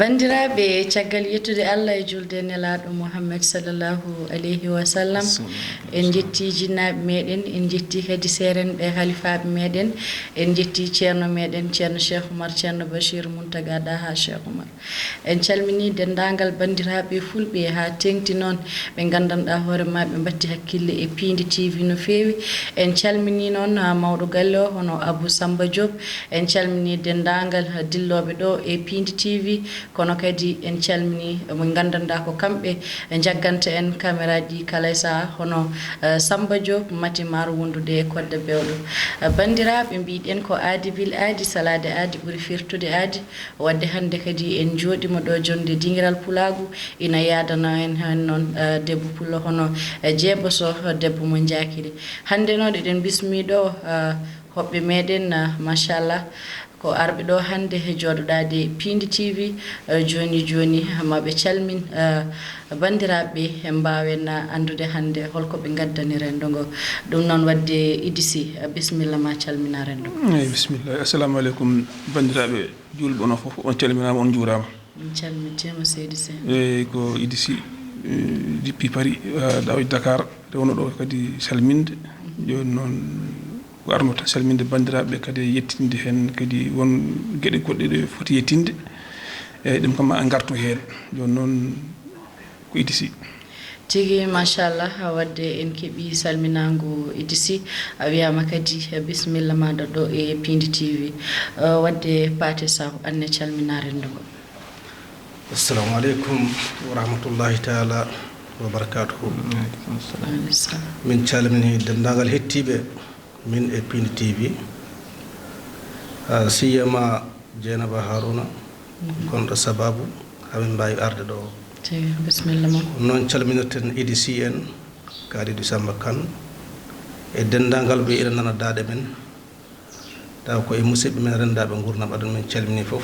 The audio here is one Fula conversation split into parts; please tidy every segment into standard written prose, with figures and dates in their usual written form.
bandiraɓe caggal yettude Allah e julde nelaɗo Muhammad sallallahu alayhi wa sallam en jetti jinnaɓe meɗen en jetti kadi serenɓe halifaɓe meɗen en jetti ceerno meɗen ceerno Cheikh Oumar ceerno Bachir Mountaga Daha Cheikh Oumar en calmini dendagal bandiraɓe fulɓe ha tengti noon ɓe gandanɗa hoore ma ɓe batti hakkille e Pindi TV no fewi en calmini noon mawɗo galle o hono Abou Samba Diop en calmini dendagal dilloɓe ɗo e Pindi TV kono kadi en calmini mo gandanɗa ko kamɓe jagganta en caméra ji kala saha hono Samba Diop mati maro wondude e kodde bewɗo bandiraɓe mbiɗen ko aadi bil aadi salade aadi ɓuuri firtude aadi wadde hande kadi en jooɗima ɗo jonde dingiral pulagu ina yadana en hen noon debbo pullo hono Jeeba Sow debbo mo jakiri hande noon eɗen bismiɗo hoɓɓe meɗen machallah ko arɓe ɗo hande he jooɗoɗade Pindi TV joni maɓe calmin bandiraɓe he mbawen andude hande holko ɓe gaddani rendo ngo ɗum noon wadde Idissi bisimilla ma calmina rendo eyyi bisimilla assalamu aleykum bandiraɓe julɓe onon foof on calminama on juurama on calmitima seydi Sène eyyi ko Idissi depuis Paris ɗawi Dakar rewno ɗo kadi salminde joni noon ko arnota salminde bandiraɓe kadi yettinde hen kadi won gueɗe goɗɗe ɗe foti yettinde eyyi ɗum kam a gartu hen joni noon ko Idissi tigi machallah wadde en keeɓi salminago Idissi a wiyama kadi bisimilla maɗa ɗo e Pindi TV wadde Paté Saw anne calmina rendo ngo assalamu aleykum wa rahmatullahi taala wa barakatuhu min calmini dendagal hettiɓe min e Pindi TV siyama Dieynaba Harouna gonɗo sababu hamin mbawi arde ɗo bisimilla ma noon calminirten Idissi en Kalidou Samba Kane e dendagal ɓe ina nana daaɗe men taw ko e musidɓe men rendaɓe gurnam aɗum min calmini foof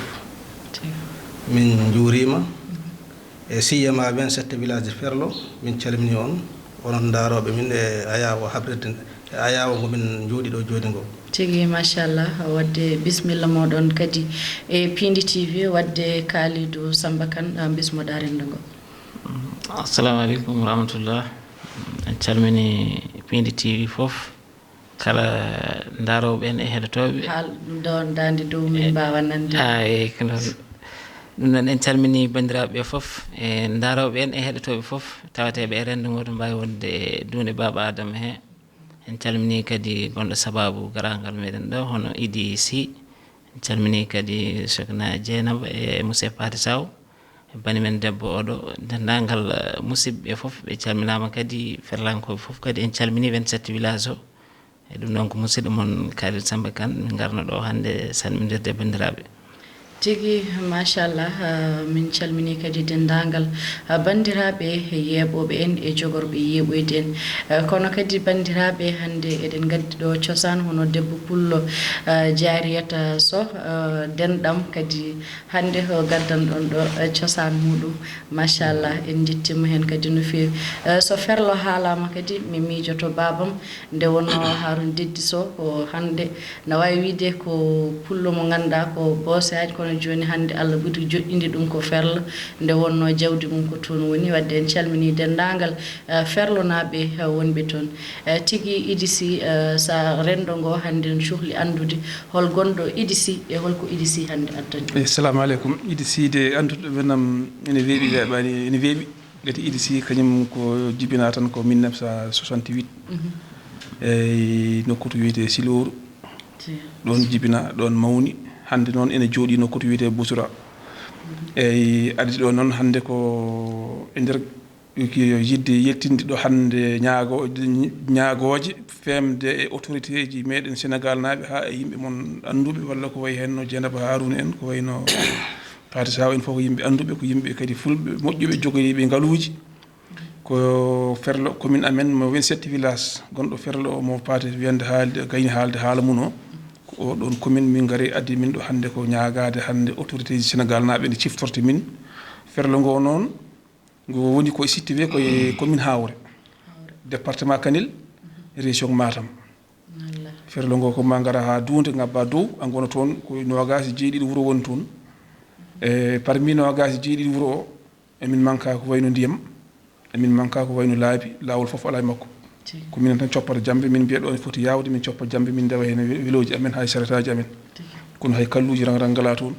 min juurima e siyama 27 village de Ferlo min calmini on onon daroɓe min e ayawo habrirde ayawo ngomin jooɗi ɗo joni ngo tigi machallah wadde bisimilla moɗon kadi e Pindi TV wadde Kalidou Samba Kane bismoɗa rendo ngo assalamu aleykum warahmatullah en calmini Pindi TV foof kala daroɓe en e heɗotoɓe haal ɗum dande dow min mbawa nande eyyi ko noon ɗum noon en calmini bandiraɓe foof e daroɓe en e heɗotoɓe foof tawateɓe e rendo ngo to mbawi wonde e dunde Baba Adama he en calmini kadi gonɗo sababu garagal meɗen ɗo hono Idissi en calmini kadi Sokhna Dieynaba e monsieur Paté Saw e banimen debbo oɗo dendagal musidɓe foof ɓe calminama kadi ferlankoɓe foof kadi en calmini 27 village o e ɗum ɗon ko musidɗo moon Kalidou Samba Kane min garno ɗo hande salmidirde bandiraɓe tigi machallah min calmini kadi dendagal bandiraɓe yeɓoɓe en e jogorɓe yeɓoyde en kono kadi bandiraɓe hande eɗen gaddi ɗo cosaan hono debbo pullo Jariyata Sow denɗam kadi hande ko gaddanɗon ɗo cosaan muɗum machallah en jettimo hen kadi no fewi so ferlo haalama kadi mi miijoto babam nde wonno Harouna Deddi Sow ko hande ne wawi wiide ko pullo mo ganduɗa ko boosaji kono joni hande Allah ɓuuri joƴƴinde ɗum ko ferlo nde wonno jawdi mum ko toon woni wadde en calmini dendagal ferlo naɓe wonɓe toon tigi Idissi sa rendo ngo hande ne cuhli andude hol gonɗo Idissi e holko Idissi hande addani assalamu aleykum Idissi de anduɗo ɓenam ene weeɓi weeɓani ene weeɓi gati Idissi kañum ko jibina tan ko 1968 eyyi nokku to wiyete Siloru ɗon jibina ɗon mawni hande noon ene jooɗi nokku to wiyete Boussoura eyyi addi ɗo noon hande ko e nder yidde yettinde ɗo hande ñaagoje femde e autorité ji meɗen Sénégal naaɓe ha e yimɓe mon anduɓe walla ko wayi hen no Dieynaba Harouna en ko wayno Paté Saw en fof ko yimɓe anduɓe ko yimɓe kadi fulɓe moƴƴuɓe jogoyiɓe ngaaluji ko Ferlo commune amen mo 27 village gonɗo Ferlo o mo Paté wiyande haalde gayni haalde haala mum o ko ɗon commune min gari addi min ɗo hande ko ñaagade hande autorité ji Sénégal naaɓe nde ciftorte min Ferlo ngo noon ngo woni koye situé koye commune Hawré département Kanel région Matam Ferlo ngo ko ma gara ha Dounde ngabba dow a gona toon ko nogas jeeɗiɗi wuuro woni toon e parmi no gasi jiiɗi wuro o emin manka ko wayno ndiyam emin manka ko wayno laabi laawol fof ala e makko ko minen tan coppata jambe min mbiya ɗo foti yawde min coppa jambe min ndewa hen weloji amen hay sarataji amen kono hay kalluji rang ngala toon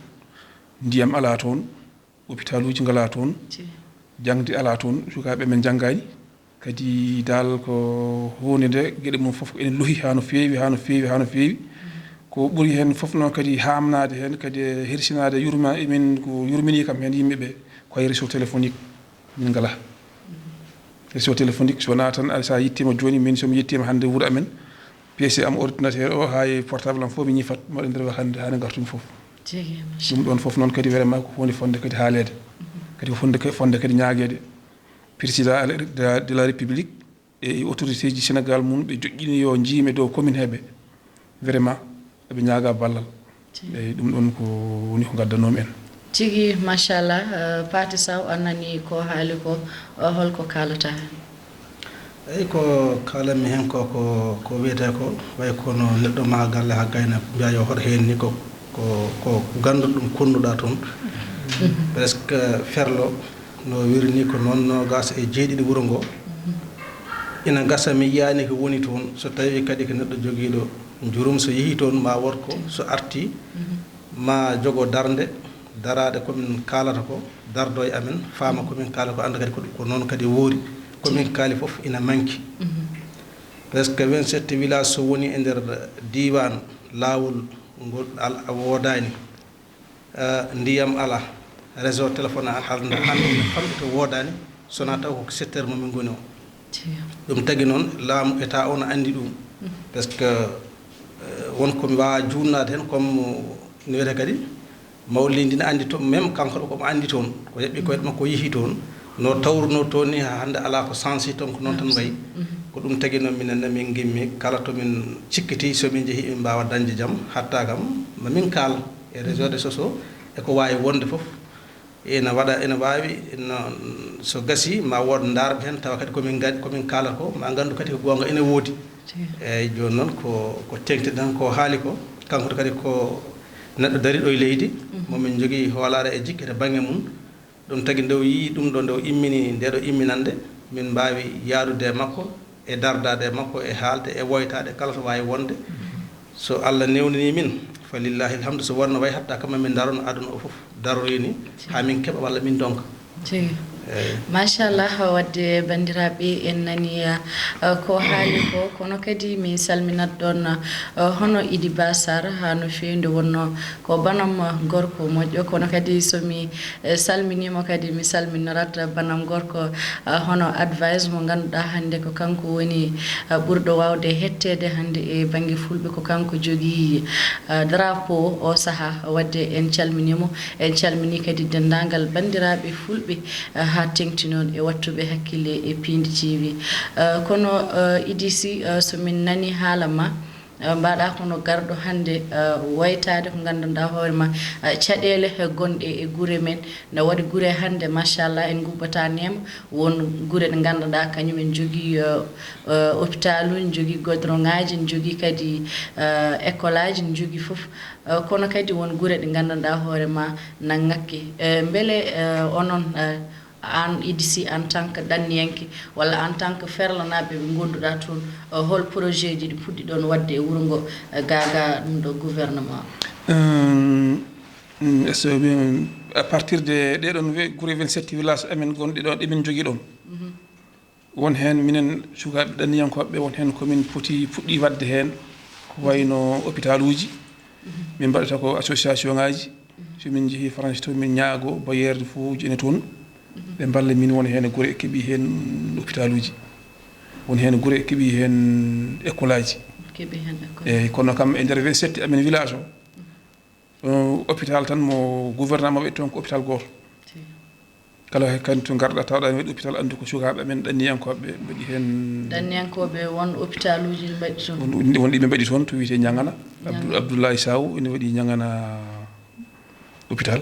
ndiyam ala toon hôpitaluji ngala toon jangde ala toon sukaɓe men janggani kadi dal ko hunde nde gueɗe mum fof enen lohi ha no feewi ko ɓuuri hen fof noon kadi hamnade hen kadi hirsinade yurma emin ko yurmini kam hen yimɓeɓe ko ay réseau téléphonique min ngala réseau téléphonique so wona tan sa yittima joni min somi yettima hande wuuro amen PC am ordinateur o hay portable am fof mi ñifat mbaɗa nder hande hande gartumi fof ɗum ɗon fof noon kadi vraiment ko hunde fonde kadi haalede kadi ko fonde kadi ñaaguede président de la république et autorité ji sénégal mum ɓe joƴƴini yo jiime dow commune heɓe vraiment eɓe ñaaga ballal eyyi ɗum ɗon ko woni ko gaddanomi en tigi machallah Paty Sow annani ko haali ko holko kalata hen eyyi ko kalanmi hen ko wiyete ko way kono neɗɗo ma galle ha gayna mbiya yo hoto hen ni ko ganduɗo ɗum konnuɗa toon presque ferlo no wirini ko noon no gasa e jeeɗiɗi wuuro ngo ina gasa mi yiyani ko woni toon so tawi kadi ko neɗɗo joguiɗo jurum so yeehi toon ma wotko so arti ma jogo darde darade komin kalata ko dardo e amen faama komin kaala ko anda kadi ko noon kadi woori komin kaali fof ina manki presque 27 village so woni e nder diwan lawol ngol woodani ndiyam ala réseau téléphone halde hande famɗi to woodani sona taw ko secteur momin goni o ɗum tagi noon laamu état o no andi ɗum par ce que wonko mi wawa junnade hen comme no wiyete kadi mawlidi ne andi toon même kanko ɗo komo andi toon ko yaɓɓi koye makko yeehi toon no tawruno toon ni ha hande ala ko sensi toon ko noon tan wayi ko ɗum tagi noon minenne min gimmi kala tomin cikkiti somin jeehi min mbawa dañde jaam hatta kam mamin kaal e réseau de soso eko wawi wonde foof ene wawi so gasi ma wood darɓe hen tawa kadi komin kaalata ko ma gandu kadi ko gonga ene woodi eyyi joni noon ko tengti tan ko haali ko kanko kadi ko neɗɗo dari ɗo e leydi momin jogui hoolare e jikkete banggue mum ɗum tagui nde yi ɗum ɗo nde immini ndeɗo imminande min mbawi yaadude makko e dardade e makko e haalde e woytade kala to wawi wonde so Allah newnini min fa lillahi alhamdu so wonno way hatta kam min darono aduna o foof darorini ha min keɓa walla min donka machallah wadde bandiraɓe en nani ko haali ko kono kadi mi salminat ɗon hono Idi Ba Sarr ha no fewi nde wonno ko banam gorko moƴƴo kono kadi somi salminimo kadi mi salminorat banam gorko hono advice mo ganduɗa hande ko kanko woni ɓurɗo wawde hettede hande e banggue fulɓe ko kanko jogui drapeau o saaha wadde en calminimo en calmini kadi dendagal bandiraɓe fulɓe ha tengtinon e wattuɓe hakkille e Pindi TV kono Idisi somin nani haala ma mbaɗa kono garɗo hande waytade ko gandanɗa hoorema caɗele gonɗe e guure men ne waɗi guure hande machallah en gubbata nema won guure ɗe gandanɗa kañum en jogui hôpital uji jogui goudron ngaji en jogui kadi école aji en jogui foof kono kadi won guure ɗe gandanɗa hoorema na ngakki beele onon an Idisi en tant que danniyanke walla en tant que ferlanaɓe ɓe gonduɗa toon hol projet ji ɗi puɗɗi ɗon wadde e wuuro ngo gaga ɗum ɗo gouvernement à partir de ɗeɗon guure 27 village amen gonɗi ɗon ɗemin jogui ɗon won hen minen sukaɓe danniyankoɓe won hen komin poti puɗɗi wadde hen ko wayno hôpital uji min mbaɗata ko association ngaji somin jeehi France to min ñaago bayerde fo ene toon ɓe mballa min won hen guure keeɓi hen hôpital uji won hen guure keeɓi hen école aji eyyi kono kam e nder 27 amen village o hôpital tan mo gouvernement waɗi toon ko hôpital goto kala kadi to garɗa tawɗa waɗi hôpital andu ko sukaɓe amen ɗanniyankoɓe mbaɗi hen ɗanniyankoɓe won hôpital uji ne mbaɗi toon won ɗiɓe mbaɗi toon to wiyete ñagana Abdoulaye Sow ene waɗi ñagana hôpital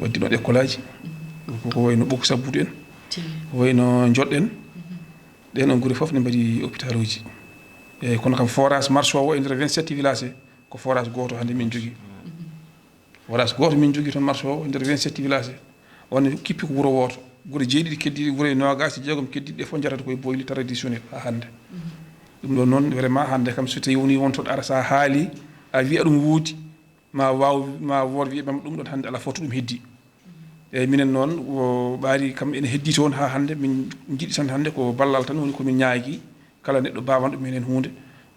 waddi ɗon école aji ko wayno ɓokko sabbude en ko wayno joɗɗen ɗen on guure foof ne mbaɗi hôpital uji eyyi kono kam forage marche o e nder 27 village ko forage goto hande min jogui wala so goto min jogui toon marché o nder 27 village on kippi ko wuro woto wuro jeeɗiɗi keddiɗi wuro nogas jeegom keddiɗi ɗe fof jarata koye boyli traditionnel ha hande ɗum ɗon noon vraiment hande kam so tawi woni wontoɗo ara sa haali a wiya ɗum wuudi ma wood wiya ɓam ɗum ɗon hande ala foto ɗum heddi eyyi minen noon o ɓaari kam ene heddi toon ha hande min jiiɗi tan hande ko ballal tan woni komin ñaagui kala neɗɗo bawan ɗum hen hunde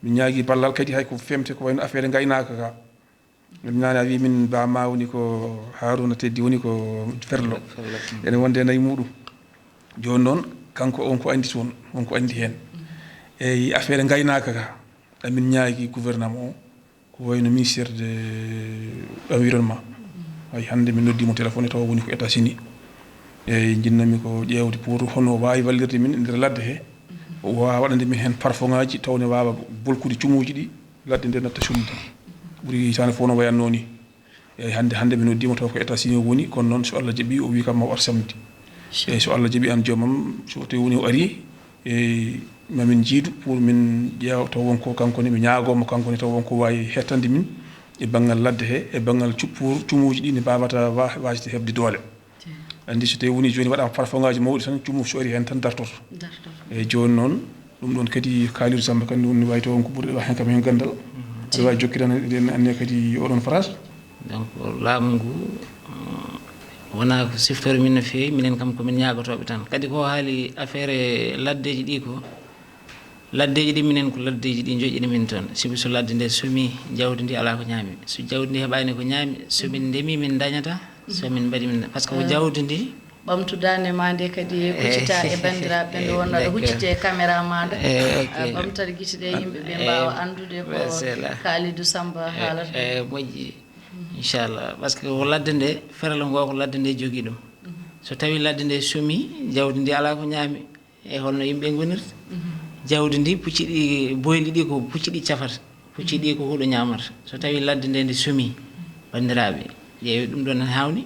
min ñaagui ballal kadi hay ko femte ko wayno affaire gaynaka ka min nani a wi min bama woni ko Harouna Teddi woni ko ferlo ene wonde nayi muɗum joni noon kanko on ko andi toon on ko andi hen eyyi affaire gaynaka ka amin ñaagui gouvernement o ko wayno ministére de environnement ay hande min noddimo téléphone taw woni ko États-Unis eyyi jinnami ko ƴewde pour hono wawi wallirde min e nder ladde he o wawa waɗande min hen parfum-ngaji tawne wawa bolkude cumuji ɗi ladde nde natta sumde ɓuuri hitande fof no wayanno ni eyyi hande min noddimo taw ko États-Unis o woni kono noon so Allah jaaɓi o wi kam ma ar samedi eyyi so Allah jaaɓi an joomam so tawi woni o ari eyyi mamin jiidu pour min ƴeewa taw wonko kankone mi ñaagomo kankone taw wonko wawi hettande min e banggal ladde he e banggal cumuji ɗi ne mbawata wasde hebde doole andi so tawi woni joni waɗama parfum-ngaji mawɗi tan cumu so ari hen tan dartoto eyyi joni noon ɗum ɗon kadi Kalidou Samba kandi woni wawi taw wonko ɓurɗo hen kam hen gandal aɗa wawi jokkiran eɗen anne kadi oɗon phrase donc laamu ngu wona ko siftore min no fewi minen kam komin ñagotoɓe tan kadi ko haali affaire laddeji ɗi ko laddeji ɗi minen ko laddeji ɗi joƴƴini min toon sibu so ladde nde somi jawdi ndi ala ko ñaami so jawdi ndi heɓani ko ñaami somin ndemi min dañata somin mbaɗi min par ce que ko jawdi ndi ɓamtudande ma nde kadi huccita e bandiraɓe nde wonno ɗo huccite e caméra maɗa ɓamtata guite ɗe yimɓe ɓe mbawa andude ko Kalidou Samba haalata moƴƴi inchallah par ce que ko ladde nde ferlo ngo ko ladde nde jogui ɗum so tawi ladde nde somi jawdi ndi ala ko ñaami e holno yimɓe gonirta jawdi ndi pucci ɗi boyli ɗi ko pucci ɗi cafata pucci ɗi ko huuɗo ñamata so tawi ladde nde nde somi bandiraɓe ƴeewi ɗum ɗon hawni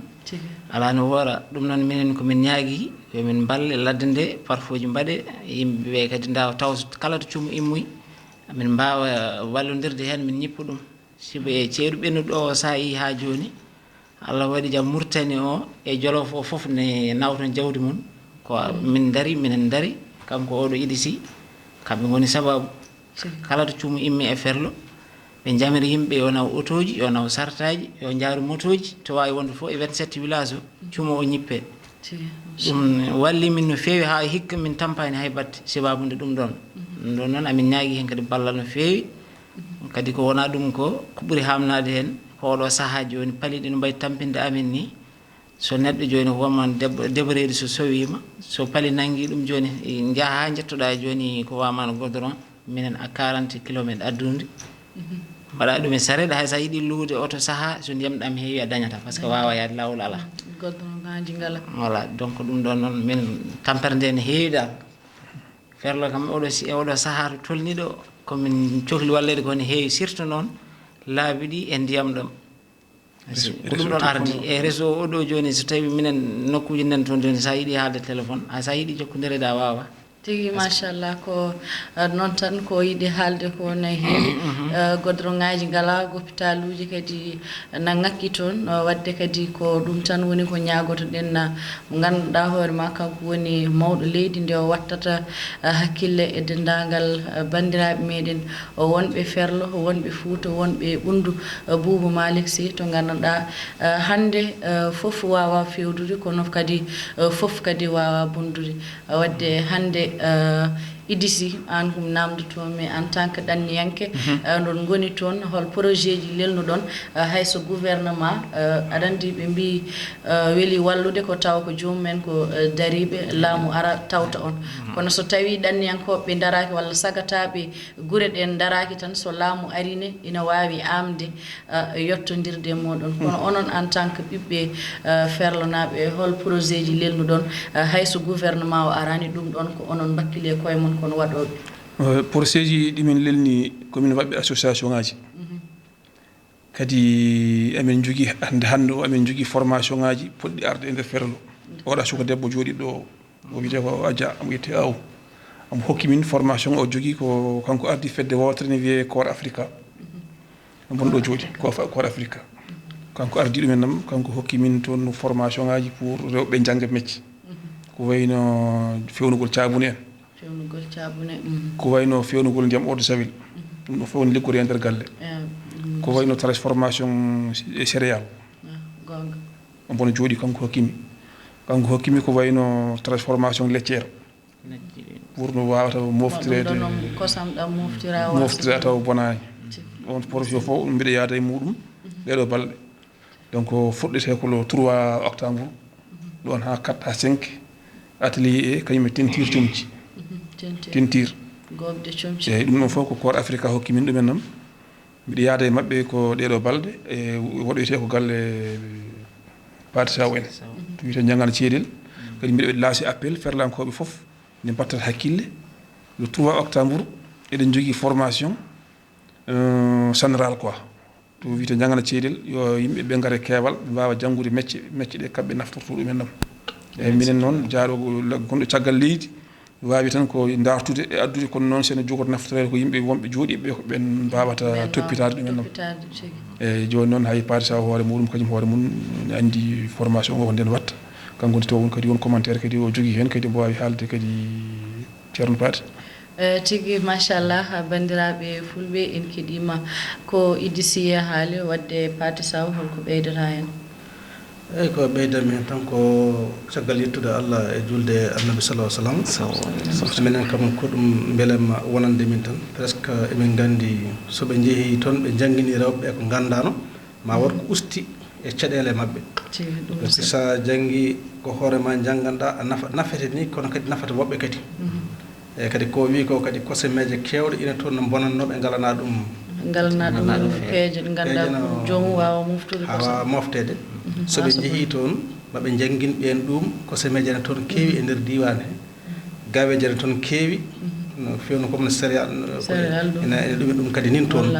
ala no woora ɗum noon minen komin ñaagui yomin balle ladde nde parfois ji mbaɗe yimɓeɓe kadi dawa taw kala to cuumu immoyi min mbawa wallodirde hen min ñippu ɗum sibo e ceeɗu ɓennuɗo o saayi ha joni Allah waɗi jaam Mauritanie o e Jolof o foof ne nawton jawdi mum ko min dari minen dari kanko oɗo idisi kamɓe goni sababu kala to cuumu immi e ferlo ɓe jamiri yimɓe yo naw auto ji yo naw sartaji yo jaaru moto ji to wawi wonde fof e 27 village o cuumu o ñippe ɗum walli min no fewi ha hikka min tampani hay batte sababude ɗum ɗon ɗum ɗon noon amin ñaagui hen kadi ballal no fewi kadi ko wona ɗum ko ɓuuri hamnade hen ko oɗo saaha joni paliɗi no mbayi tampinde amin ni so neɗɗo joni wonman deɓoreedi so sowima so paali nanggui ɗum joni jaaha ha jettoɗa joni ko wamano goudron minen a 40 kilométre addude mbaɗa ɗum e sareɗe hay sa yiiɗi luude oto saaha so ndiyam ɗam heewi a dañata par ce que wawa yaade lawol ala goudron ngaji ngala voilà donc ɗum ɗon noon min tampere nde ne heewi dal ferlo kam oɗo saaha to tolniɗo komin cohli wallede ko ne heewi surtout noon laabi ɗi e ndiyam ɗam ko ɗum ɗon ardi e réseau oɗo joni so tawi minen nokkuji nden toon joni sa yiiɗi haalde téléphone sa yiiɗi jokkodirede a wawa tigi machallah ko noon tan ko yiiɗi haalde ko no heewi goudron ngaji ngala hôpital uji kadi na ngakki toon wadde kadi ko ɗum tan woni ko ñagotoɗen mo ganduɗa hoore ma kanko woni mawɗo leydi nde o wattata hakkille e dendagal bandiraɓe meɗen wonɓe ferlo wonɓe Fouta wonɓe ɓundu Boubou Malick Sy to ganduɗa hande foof wawa fewdude kono kadi foof kadi wawa bondude wadde hande idisi an kom namdotomi en tant que ɗanniyanke ɗon goni toon hol projet ji lelnuɗon hayso gouvernement aɗa andi ɓe mbi weeli wallude ko taw ko jomumen ko dariɓe laamu ara tawta on kono so tawi ɗanniyankoɓe daraki walla sagataɓe guure ɗen daraki tan so laamu arine ina wawi amde yettodirde moɗon kono onon en tant que ɓiɓɓe ferlonaɓe hol projet ji lelnuɗon hayso gouvernement o arani ɗum ɗon ko onon bakkile koye mon kono waɗoɓe projet ji ɗimin lelni komin waɓɓe association ngaji kadi amin jogui hande o amin jogui formation ngaji poɗɗi arde e nder ferlo oɗa suka debbo jooɗiɗo o wiyete ko Adja mo wiyete aw omo hokki min formation o jogui ko kanko ardi fedde wotere ne wiye Corps Africa bonɗo jooɗi Corps Africa kanko ardiɗo men nam kanko hokki min toon formation ngaji pour rewɓe jangga métier ko wayno fewnugol caabune en fewnugol caabune ko wayno fewnugol ndiyam eau de javel ɗum ɗo fewni liggori e nder galle ko wayno transformation e céréal gonga on bono jooɗi kanko hokkimi ko wayno transformation laitière pour no wawata moftirede kosam ɗam moftira taw bonani on projet fof mbiɗa yaada e muɗum ɗeɗo balɗe donc fuɗɗete ko le 3 octobre ɗon ha 4 ha 5 atelier e kañum e tentire comci tentire gobde comci eyyi ɗum ɗon fof ko Corps Africa hokki min ɗumen nam mbiɗa yaada e mabɓe ko ɗeɗo balɗe e waɗoyte ko galle Pathé Saw en to wiyete jangana ceeɗel kadi mbiɗa waɗi lancé appel ferlankoɓe foof ne mbattat hakkille le 3 octobre eɗen jogui formation général quoi to wiyete jangana ceeɗel yo yimɓe ɓe gaare keewal ɓe mbawa janngude métier ɗe kamɓe naftorto ɗumen ɗam eyyi minen noon jaaɗo gonɗo caggal leydi wawi tan ko dartude e addude kono noon sene jogoto naftorede ko yimɓe wonɓe jooɗiɓe ko ɓen mbawata toppitade ɗumen ɗam eyyi joni noon hay Pathé Saw hoore muɗum kañum hoore mum ne andi formation o ko nden watta kanko nde to won kadi won commentaire kadi o jogui hen kadi mbo wawi haalde kadi ceerno Pathé tigi machallah bandiraɓe fulɓe en keɗima ko IDC haali wadde Pathé Saw holko ɓeydata hen eyyi ko ɓeydami hen tan ko caggal yettude Allah e julde annabi sallah sallam minen kam ko ɗum beelema wonande min tan presque emin gandi soɓe jeehi toon ɓe jangguini rewɓe ko gandano ma wat ko usti e caɗele mabɓe par ce que sa janggi ko hoorema janganɗa nafete ni kono kadi nafata woɓɓe kadi eyyi kadi ko wi ko kadi kosemeje kewɗe ina toon no bonannoɓe galana ɗum peeje ɗe ganduɗa jomum wawa moftude hawa moftede soɓe jeehi toon maɓe jangguin ɓen ɗum kosemeje ne toon keewi e nder diwan he gaweje ne toon keewi no fewno comme no céréal ene ɗumen ɗum kadi nin toon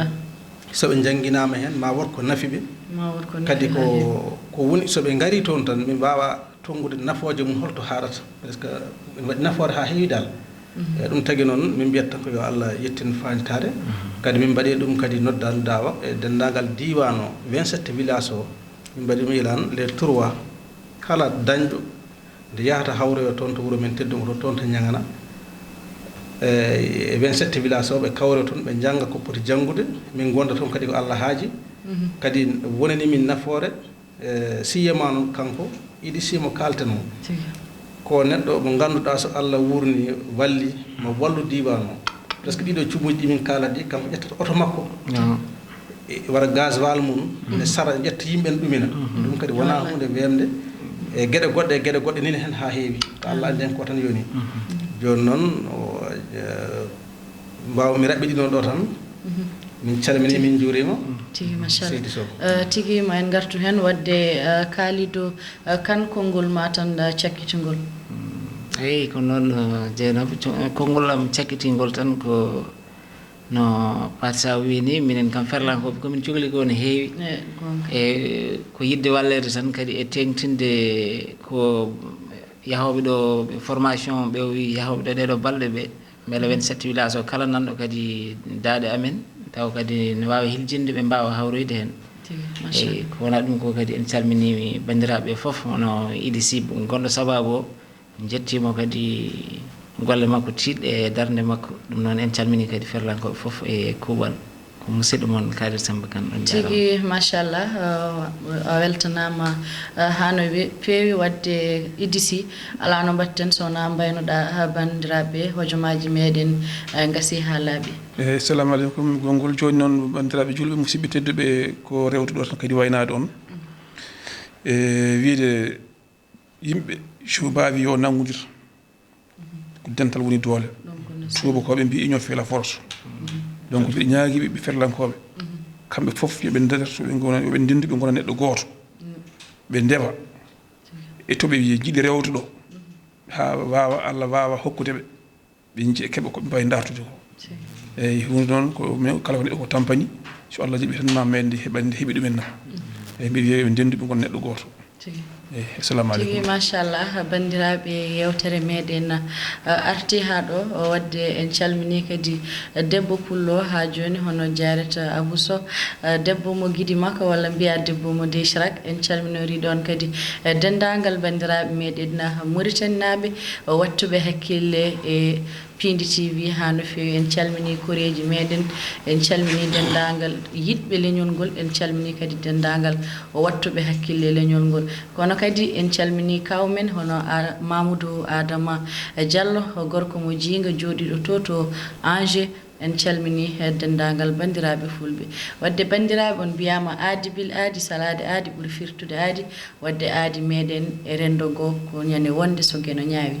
soɓe jangguinama hen ma wot ko nafi ɓe kadi ko woni soɓe gari toon tan min mbawa tongude nafoje mum holto harata par ce que ene waɗi nafoore ha heewi dal eyyi ɗum tagui noon min mbiyat tan ko yo Allah yettin fañitade kadi min mbaɗi ɗum kadi noddan dawa e dendagal diwan o 27 village o min mbaɗi ɗum ilan les 3 kala dañɗo nde yahata hawroyo toon to wuuro men teddum to toon to ñagana e 27 village o ɓe kawre toon ɓe jangga ko poti janggude min gonda toon kadi ko Allah haaji kadi wonani min nafoore siyema noon kanko iɗi simo kalten o ko neɗɗo mo ganduɗa so Allah wurni walli mo wallu diwan o presque ɗiɗo cumuji ɗi min kala ɗi kanko ƴettata auto makko wara gasoil mum ne sara ƴetta yimɓe ne ɗumina ɗum kadi wona hunde wemde e gueɗe goɗɗe nini hen ha heewi ko Allah andi hen ko tan yoni joni noon mbawmi raɓɓiɗino ɗo tan min calmini min juurima tigi machallah tigi ma en gartu hen wadde kaalido kan konngol ma tan cakkitugol eyyi ko noon Dieynaba konngol am cakkitingol tan ko no Pathé Saw wi ni minen kam ferlankoɓe komin cuhli ko no heewi e ko yidde wallede tan kadi e tengtinde ko yahoɓe ɗo formation ɓe wi yahoɓe ɗo ɗeɗo balɗe ɓe beele 27 village o kala nanɗo kadi daaɗe amen taw kadi ne wawi hiljinde ɓe mbawa hawroyde hen eyyi ko wona ɗum ko kadi en calmini bandiraɓe foof no IDC gonɗo sababu o jettimo kadi golle makko tiiɗɗe e darde makko ɗum noon en calmini kadi ferlankoɓe foof e kuuɓal ko musidɗo moon Kadir Samba Kane ɗon tigi machallah a weltanama ha no feewi wadde IDC ala no mbatten sowona mbaynoɗa bandiraɓe hojomaji meɗen gasi ha laaɓi eyyi assalamu aleykum gongol joni noon bandiraɓe julɓe musidɓe tedduɓe ko rewtuɗo tan kadi waynade on e wiide yimɓe so mbawi yo nanggodir ko dental woni doole tubakoɓe mbi union fait la force donc mbiɗa ñaaguiɓe ɓe ferlankoɓe kamɓe foof yoɓe ndeterto yoɓe ndendu ɓe gona neɗɗo goto ɓe ndewa e toɓe jiiɗi rewde ɗo ha wawa Allah wawa hokkudeɓe ɓe keeɓa koɓe mbawi dartude ko eyyi hunde noon ko kala ko neɗɗo ko tampani so Allah jaaɓi tan ma men nde heeɓi ɗumen nam eyyi mbiɗa wiya yoɓe ndendu ɓe gona neɗɗo goto assalamu aleykum tigi machallah bandiraɓe yewtere meɗen arti ha ɗo wadde en calmini kadi debbo pullo ha joni hono jarata abouso debbo mo guiɗi makko walla mbiya debbo mo desrak en calminori ɗon kadi dendagal bandiraɓe meɗen Mauritanie naɓe wattuɓe hakkille e Pindi TV ha no fewi en calmini koreji meɗen en calmini dendagal yiɗɓe leñol ngol en calmini kadi dendagal wattuɓe hakkille leñol ngol kono kadi en calmini kawmen hono Mamoudou Adama Diallo gorko mo jinga joɗiɗo to Angers en calmini dendagal bandiraɓe fulɓe wadde bandiraɓe on mbiyama aadi bil aadi salade aadi ɓuuri firtude aadi wadde aadi meɗen e rendo go ko ñande wonde so gueno ñaawi